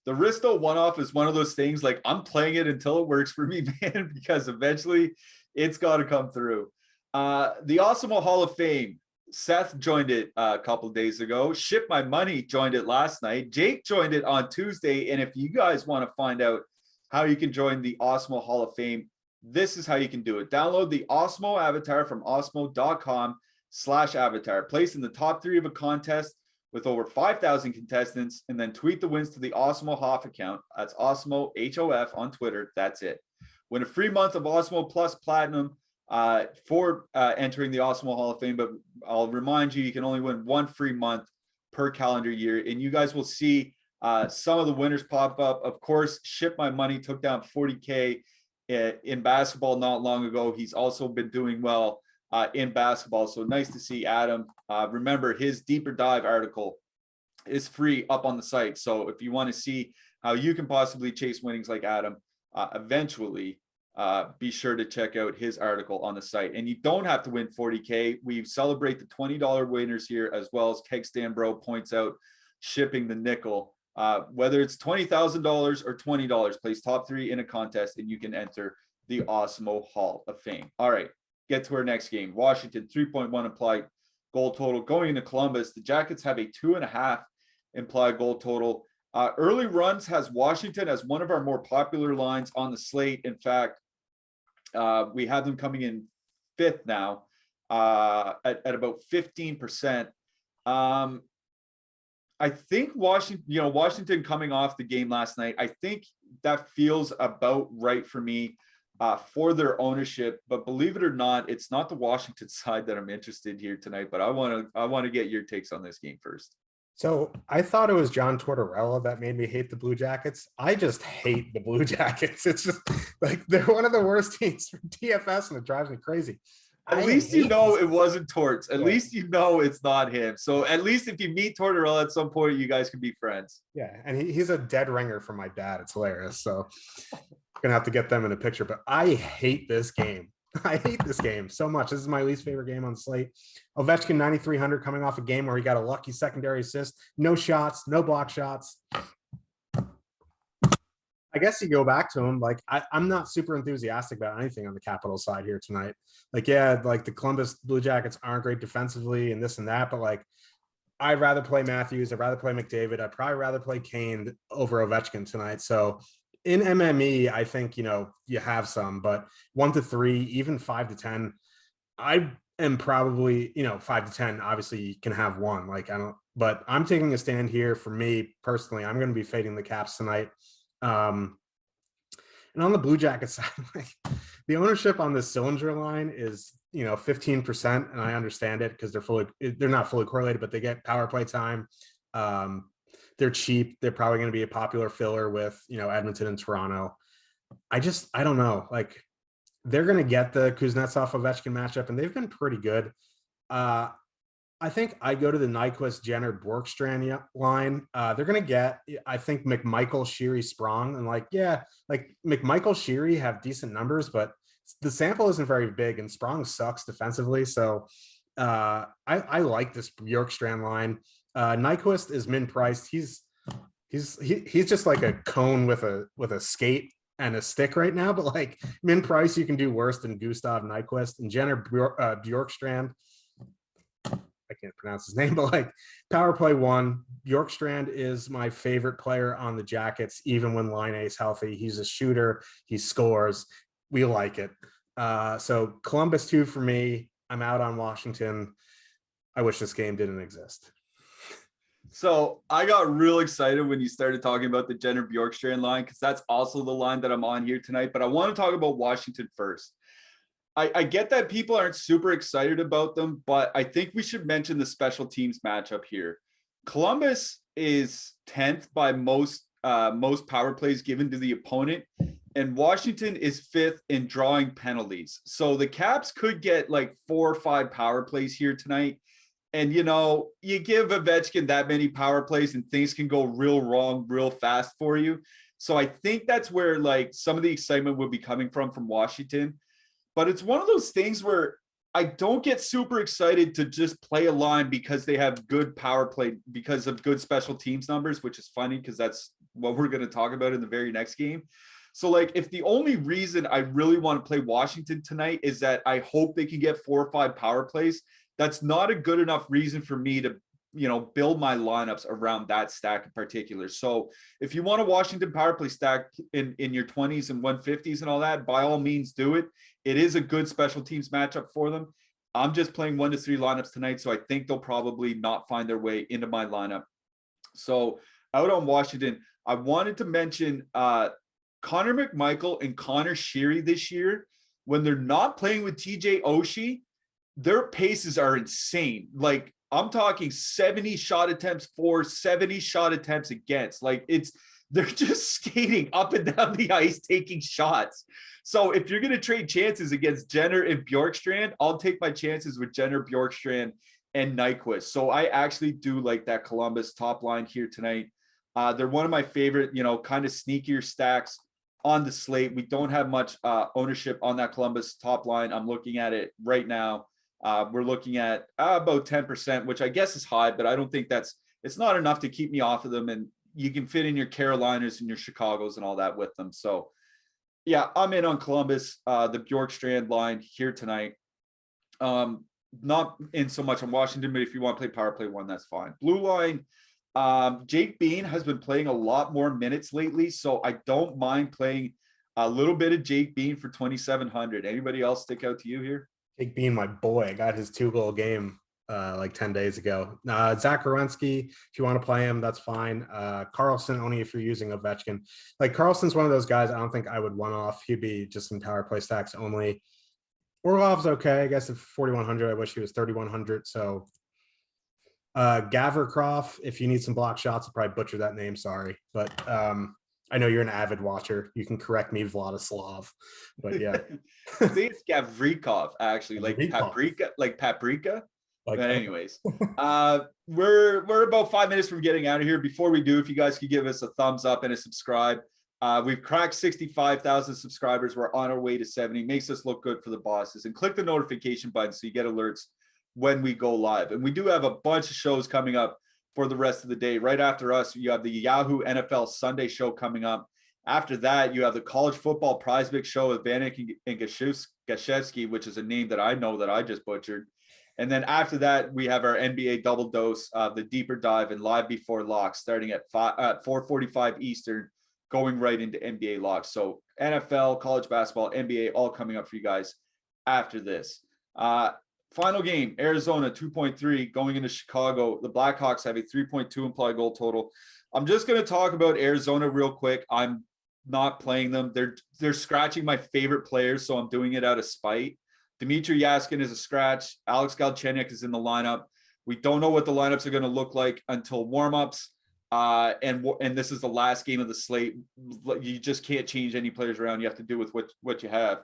Speaker 1: the Risto one-off is one of those things, like, I'm playing it until it works for me, man, because eventually it's got to come through. The Awesemo Hall of Fame. Seth joined it a couple days ago. Ship My Money joined it last night. Jake joined it on Tuesday. And if you guys want to find out how you can join the Awesemo Hall of Fame, this is how you can do it. Download the Awesemo avatar from awesemo.com/avatar. Place in the top 3 of a contest with over 5,000 contestants, and then tweet the wins to the Awesemo Hoff account. That's Awesemo HOF on Twitter. That's it. Win a free month of Awesemo Plus Platinum for entering the Awesemo Hall of Fame. But I'll remind you, you can only win 1 free month per calendar year. And you guys will see some of the winners pop up. Of course, Ship My Money took down 40K in basketball not long ago. He's also been doing well in basketball. So nice to see Adam. Remember, his deeper dive article is free up on the site. So if you want to see how you can possibly chase winnings like Adam, eventually be sure to check out his article on the site. And you don't have to win 40K. We celebrate the $20 winners here, as well as Keg Stand Bro points out shipping the nickel. Whether it's $20,000 or $20, place top 3 in a contest and you can enter the Awesemo Hall of Fame. All right, get to our next game. Washington, 3.1 implied goal total. Going into Columbus, the Jackets have a 2.5 implied goal total. Early runs has Washington as one of our more popular lines on the slate. In fact, we have them coming in 5th now at about 15%. I think Washington coming off the game last night, I think that feels about right for me for their ownership. But believe it or not, it's not the Washington side that I'm interested here tonight. But I want to get your takes on this game first.
Speaker 2: So I thought it was John Tortorella that made me hate the Blue Jackets. I just hate the Blue Jackets. It's just like they're one of the worst teams for DFS, and it drives me crazy.
Speaker 1: At least you know it wasn't Torts. At least you know it's not him. So at least if you meet Tortorella at some point, you guys can be friends.
Speaker 2: Yeah, and he's a dead ringer for my dad. It's hilarious. So I'm gonna have to get them in a picture. But I hate this game. I hate this game so much. This is my least favorite game on slate. Ovechkin 9,300 coming off a game where he got a lucky secondary assist. No shots, no block shots. I guess you go back to him. Like I'm not super enthusiastic about anything on the Capitals side here tonight. Like, yeah, like the Columbus Blue Jackets aren't great defensively and this and that, but like I'd rather play Matthews. I'd rather play McDavid. I'd probably rather play Kane over Ovechkin tonight. So in MME, I think, you have some, but 1 to 3, even 5 to 10, I am probably, 5 to 10, obviously you can have one. Like but I'm taking a stand here for me personally. I'm going to be fading the Caps tonight. And on the Blue Jackets side, like the ownership on the cylinder line is, 15%. And I understand it because they're not fully correlated, but they get power play time. They're cheap. They're probably going to be a popular filler with, Edmonton and Toronto. I don't know. Like they're going to get the Kuznetsov Ovechkin matchup, and they've been pretty good. I think I go to the Nyquist Jenner Bjorkstrand line. They're going to get, I think, McMichael, Sheary, Sprong. And McMichael, Sheary have decent numbers, but the sample isn't very big, and Sprong sucks defensively. So I like this Bjorkstrand line. Nyquist is min priced. He's just like a cone with a skate and a stick right now, but like min price, you can do worse than Gustav Nyquist. And Jenner Bjorkstrand, I can't pronounce his name, but like power play 1, Bjorkstrand is my favorite player on the Jackets, even when Line A is healthy. He's a shooter. He scores. We like it. So Columbus 2 for me. I'm out on Washington. I wish this game didn't exist.
Speaker 1: So I got real excited when you started talking about the Jenner Bjorkstrand line, because that's also the line that I'm on here tonight. But I want to talk about Washington first. I get that people aren't super excited about them, but I think we should mention the special teams matchup here. Columbus is 10th by most power plays given to the opponent, and Washington is 5th in drawing penalties. So the Caps could get like 4 or 5 power plays here tonight. And, you give Ovechkin that many power plays and things can go real wrong real fast for you. So I think that's where like some of the excitement will be coming from Washington. But it's one of those things where I don't get super excited to just play a line because they have good power play, because of good special teams numbers, which is funny because that's what we're going to talk about in the very next game. So like, if the only reason I really want to play Washington tonight is that I hope they can get 4 or 5 power plays, that's not a good enough reason for me to, build my lineups around that stack in particular. So if you want a Washington power play stack in your 20s and 150s and all that, by all means do it. It is a good special teams matchup for them. I'm just playing 1 to 3 lineups tonight, so I think they'll probably not find their way into my lineup. So out on Washington, I wanted to mention Connor McMichael and Connor Sheary this year, when they're not playing with TJ Oshie, their paces are insane. Like, I'm talking 70 shot attempts for, 70 shot attempts against. Like, they're just skating up and down the ice, taking shots. So if you're going to trade chances against Jenner and Bjorkstrand, I'll take my chances with Jenner, Bjorkstrand, and Nyquist. So I actually do like that Columbus top line here tonight. They're one of my favorite, kind of sneakier stacks on the slate. We don't have much ownership on that Columbus top line. I'm looking at it right now. We're looking at about 10%, which I guess is high, but I don't think it's not enough to keep me off of them. And you can fit in your Carolinas and your Chicagos and all that with them. So yeah, I'm in on Columbus, the Bjorkstrand line here tonight. Not in so much on Washington, but if you want to play power play one, that's fine. Blue line, Jake Bean has been playing a lot more minutes lately, so I don't mind playing a little bit of Jake Bean for 2,700. Anybody else stick out to you here?
Speaker 2: Jake Bean, my boy, I got his 2-goal game like 10 days ago. Zach Werenski, if you want to play him, that's fine. Carlson, only if you're using Ovechkin. Like, Carlson's one of those guys I don't think I would one off. He'd be just in power play stacks only. Orlov's okay, I guess. At 4,100, I wish he was 3,100. So Gavrikov, if you need some block shots, I'll probably butcher that name, sorry. But I know you're an avid watcher. You can correct me, Vladislav. But yeah.
Speaker 1: I think it's Gavrikov, actually, like paprika. But anyways, we're about 5 minutes from getting out of here. Before we do, if you guys could give us a thumbs up and a subscribe. We've cracked 65,000 subscribers. We're on our way to 70. Makes us look good for the bosses. And click the notification button so you get alerts when we go live. And we do have a bunch of shows coming up for the rest of the day. Right after us, you have the Yahoo NFL Sunday show coming up. After that, you have the College Football Prize Pick show with Vanek and Gashevsky, which is a name that I know that I just butchered. And then after that, we have our NBA double dose, the deeper dive and live before locks, starting at 4:45 Eastern, going right into NBA locks. So NFL, college basketball, NBA, all coming up for you guys after this. Final game, Arizona 2.3 going into Chicago. The Blackhawks have a 3.2 implied goal total. I'm just going to talk about Arizona real quick. I'm not playing them. They're scratching my favorite players, so I'm doing it out of spite. Dmitry Yaskin is a scratch. Alex Galchenyuk is in the lineup. We don't know what the lineups are going to look like until warmups. And this is the last game of the slate. You just can't change any players around. You have to do with what you have.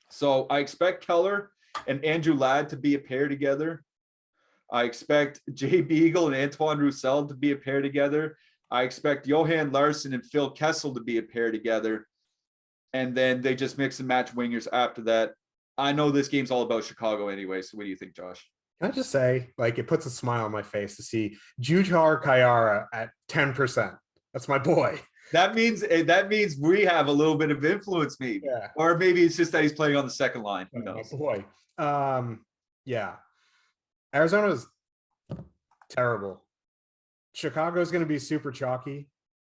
Speaker 1: So I expect Keller and Andrew Ladd to be a pair together. I expect Jay Beagle and Antoine Roussel to be a pair together. I expect Johan Larson and Phil Kessel to be a pair together. And then they just mix and match wingers after that. I know this game's all about Chicago anyway. So what do you think, Josh?
Speaker 2: Can I just say, like, it puts a smile on my face to see Jujhar Khaira at 10%. That's my boy.
Speaker 1: That means we have a little bit of influence, maybe.
Speaker 2: Yeah.
Speaker 1: Or maybe it's just that he's playing on the second line. Who knows?
Speaker 2: My boy. Yeah. Arizona's terrible. Chicago's going to be super chalky.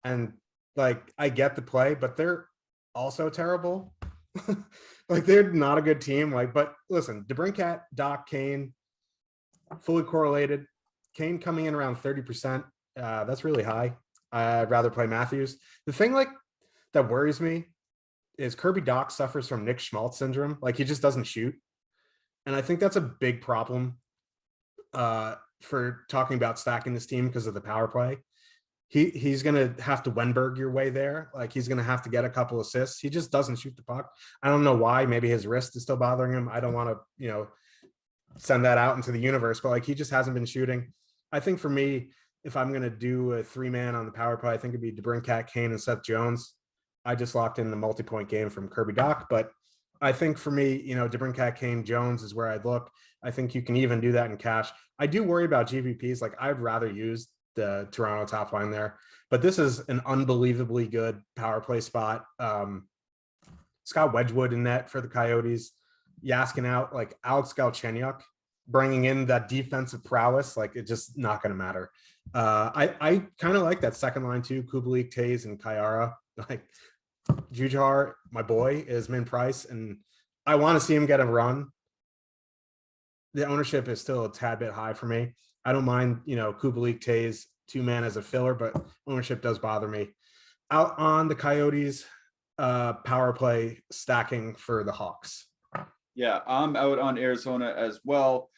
Speaker 2: And, like, I get the play, but they're also terrible. Like, they're not a good team. Like, but listen, DeBrincat, Doc, Kane, fully correlated. Kane coming in around 30%. That's really high. I'd rather play Matthews. The thing, like, that worries me is Kirby Doc suffers from Nick Schmaltz syndrome. Like, he just doesn't shoot. And I think that's a big problem for talking about stacking this team because of the power play. He's going to have to Wenberg your way there. Like, he's going to have to get a couple assists. He just doesn't shoot the puck. I don't know why. Maybe his wrist is still bothering him. I don't want to, send that out into the universe, but, like, he just hasn't been shooting. I think for me, if I'm going to do a 3-man on the power play, I think it'd be DeBrincat, Kane, and Seth Jones. I just locked in the multi-point game from Kirby Doc, but I think for me, DeBrincat, Kane, Jones is where I'd look. I think you can even do that in cash. I do worry about GPPs. Like, I'd rather use the Toronto top line there. But this is an unbelievably good power play spot. Scott Wedgwood in net for the Coyotes. You asking out like Alex Galchenyuk, bringing in that defensive prowess, like it's just not going to matter. I kind of like that second line too. Kubalik, Taves, and Kaiara. Like Jujar, my boy, is min price, and I want to see him get a run. The ownership is still a tad bit high for me. I don't mind, Kubalik, Taves, 2-man as a filler, but ownership does bother me. Out on the Coyotes, power play stacking for the Hawks.
Speaker 1: Yeah, I'm out on Arizona as well.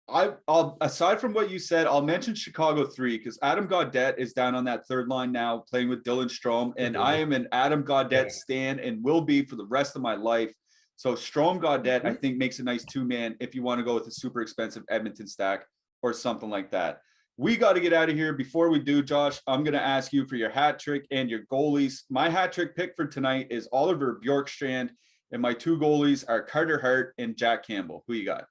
Speaker 1: I'll aside from what you said, I'll mention Chicago 3 because Adam Gaudette is down on that third line now playing with Dylan Strome, and I am an Adam Gaudette stan and will be for the rest of my life. So Strome Gaudette, I think, makes a nice 2-man if you want to go with a super expensive Edmonton stack or something like that. We got to get out of here. Before we do, Josh, I'm going to ask you for your hat trick and your goalies. My hat trick pick for tonight is Oliver Bjorkstrand, and my 2 goalies are Carter Hart and Jack Campbell. Who you got?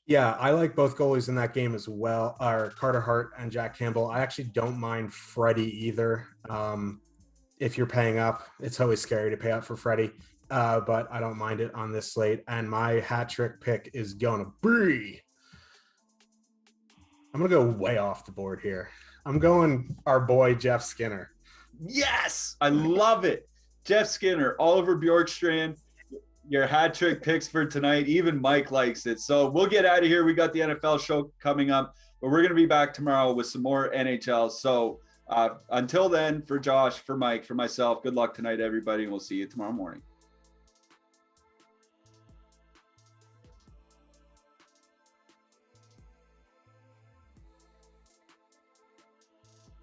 Speaker 2: Yeah, I like both goalies in that game as well, are Carter Hart and Jack Campbell. I actually don't mind Freddie either. If you're paying up, it's always scary to pay up for Freddie, but I don't mind it on this slate. And my hat trick pick is going to be, I'm going to go way off the board here. I'm going our boy, Jeff Skinner.
Speaker 1: Yes, I love it. Jeff Skinner, Oliver Bjorkstrand, your hat trick picks for tonight. Even Mike likes it. So we'll get out of here. We got the NFL show coming up, but we're going to be back tomorrow with some more NHL. So until then, for Josh, for Mike, for myself, good luck tonight, everybody, and we'll see you tomorrow morning.